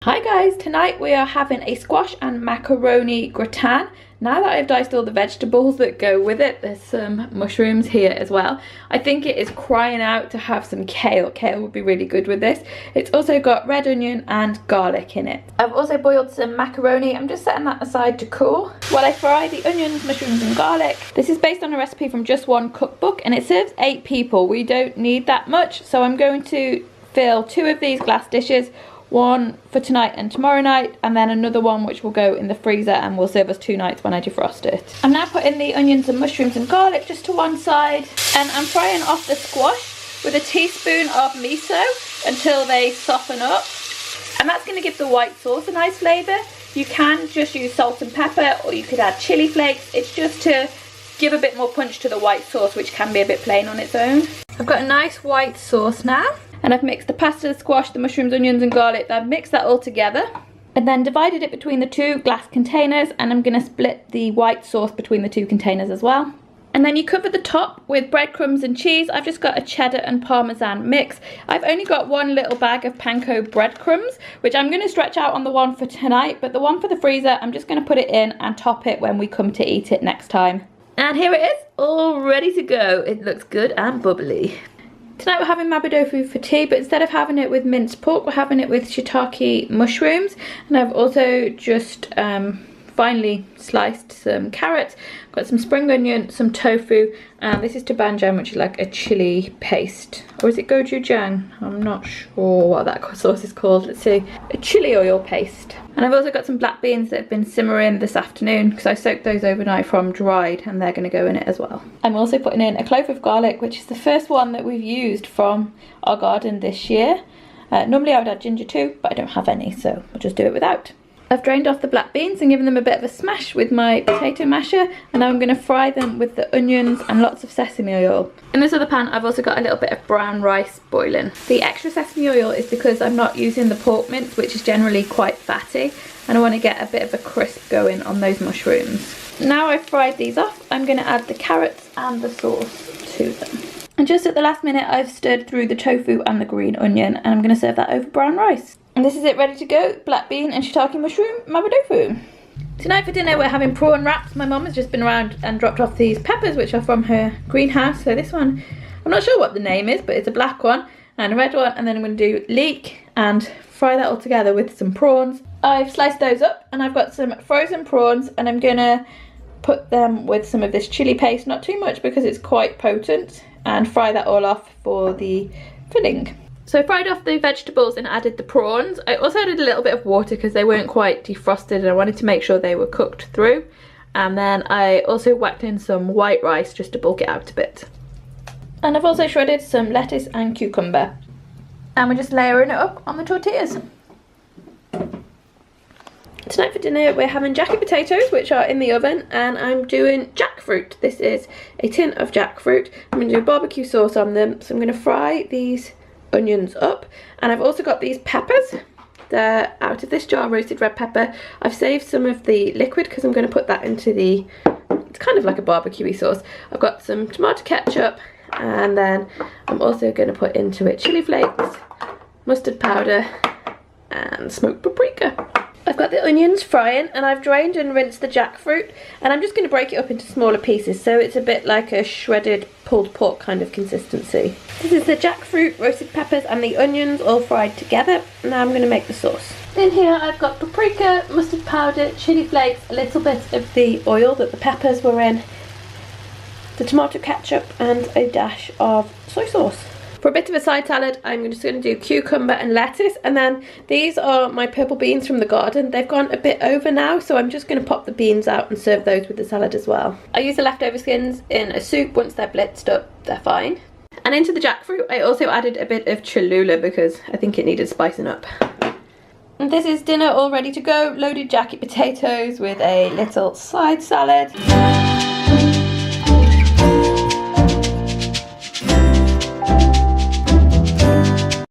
Hi guys, tonight we are having a squash and macaroni gratin. Now that I've diced all the vegetables that go with it, there's some mushrooms here as well. I think it is crying out to have some kale. Kale would be really good with this. It's also got red onion and garlic in it. I've also boiled some macaroni. I'm just setting that aside to cool while I fry the onions, mushrooms and garlic. This is based on a recipe from Just One Cookbook and it serves 8 people. We don't need that much, so I'm going to fill 2 of these glass dishes. One for tonight and tomorrow night, and then another one which will go in the freezer and will serve us 2 nights when I defrost it. I'm now putting the onions and mushrooms and garlic just to one side, and I'm frying off the squash with a teaspoon of miso until they soften up. And that's going to give the white sauce a nice flavour. You can just use salt and pepper, or you could add chilli flakes. It's just to give a bit more punch to the white sauce, which can be a bit plain on its own. I've got a nice white sauce now. And I've mixed the pasta, the squash, the mushrooms, onions and garlic. I've mixed that all together and then divided it between the 2 glass containers, and I'm going to split the white sauce between the 2 containers as well. And then you cover the top with breadcrumbs and cheese. I've just got a cheddar and parmesan mix. I've only got 1 little bag of panko breadcrumbs, which I'm going to stretch out on the one for tonight, but the one for the freezer, I'm just going to put it in and top it when we come to eat it next time. And here it is, all ready to go. It looks good and bubbly. Tonight we're having mapodofu for tea, but instead of having it with minced pork, we're having it with shiitake mushrooms. And I've also just finely sliced some carrots, got some spring onion, some tofu, and this is tobanjang, which is like a chili paste. Or is it gochujang? I'm not sure what that sauce is called. Let's see. A chili oil paste. And I've also got some black beans that have been simmering this afternoon because I soaked those overnight from dried, and they're going to go in it as well. I'm also putting in a clove of garlic, which is the first one that we've used from our garden this year. Normally I would add ginger too, but I don't have any, so I'll just do it without. I've drained off the black beans and given them a bit of a smash with my potato masher, and now I'm going to fry them with the onions and lots of sesame oil. In this other pan I've also got a little bit of brown rice boiling. The extra sesame oil is because I'm not using the pork mince, which is generally quite fatty, and I want to get a bit of a crisp going on those mushrooms. Now I've fried these off, I'm going to add the carrots and the sauce to them. And just at the last minute I've stirred through the tofu and the green onion, and I'm going to serve that over brown rice. And this is it, ready to go. Black bean and shiitake mushroom mapodofu. Tonight for dinner we're having prawn wraps. My mum has just been around and dropped off these peppers, which are from her greenhouse. So this one, I'm not sure what the name is, but it's a black one and a red one. And then I'm going to do leek and fry that all together with some prawns. I've sliced those up and I've got some frozen prawns, and I'm going to put them with some of this chili paste, not too much because it's quite potent, and fry that all off for the filling. So I fried off the vegetables and added the prawns. I also added a little bit of water because they weren't quite defrosted and I wanted to make sure they were cooked through. And then I also whacked in some white rice just to bulk it out a bit. And I've also shredded some lettuce and cucumber. And we're just layering it up on the tortillas. Tonight for dinner we're having jackfruit potatoes, which are in the oven, and I'm doing jackfruit. This is a tin of jackfruit. I'm going to do barbecue sauce on them, so I'm going to fry these onions up. And I've also got these peppers. They're out of this jar, roasted red pepper. I've saved some of the liquid because I'm going to put that into the, it's kind of like a barbecue-y sauce. I've got some tomato ketchup, and then I'm also going to put into it chili flakes, mustard powder and smoked paprika. I've got the onions frying, and I've drained and rinsed the jackfruit, and I'm just going to break it up into smaller pieces so it's a bit like a shredded pulled pork kind of consistency. This is the jackfruit, roasted peppers and the onions all fried together. Now I'm going to make the sauce. In here I've got paprika, mustard powder, chili flakes, a little bit of the oil that the peppers were in, the tomato ketchup and a dash of soy sauce. For a bit of a side salad, I'm just going to do cucumber and lettuce, and then these are my purple beans from the garden. They've gone a bit over now, so I'm just going to pop the beans out and serve those with the salad as well. I use the leftover skins in a soup. Once they're blitzed up, they're fine. And into the jackfruit, I also added a bit of Cholula because I think it needed spicing up. And this is dinner all ready to go. Loaded jacket potatoes with a little side salad.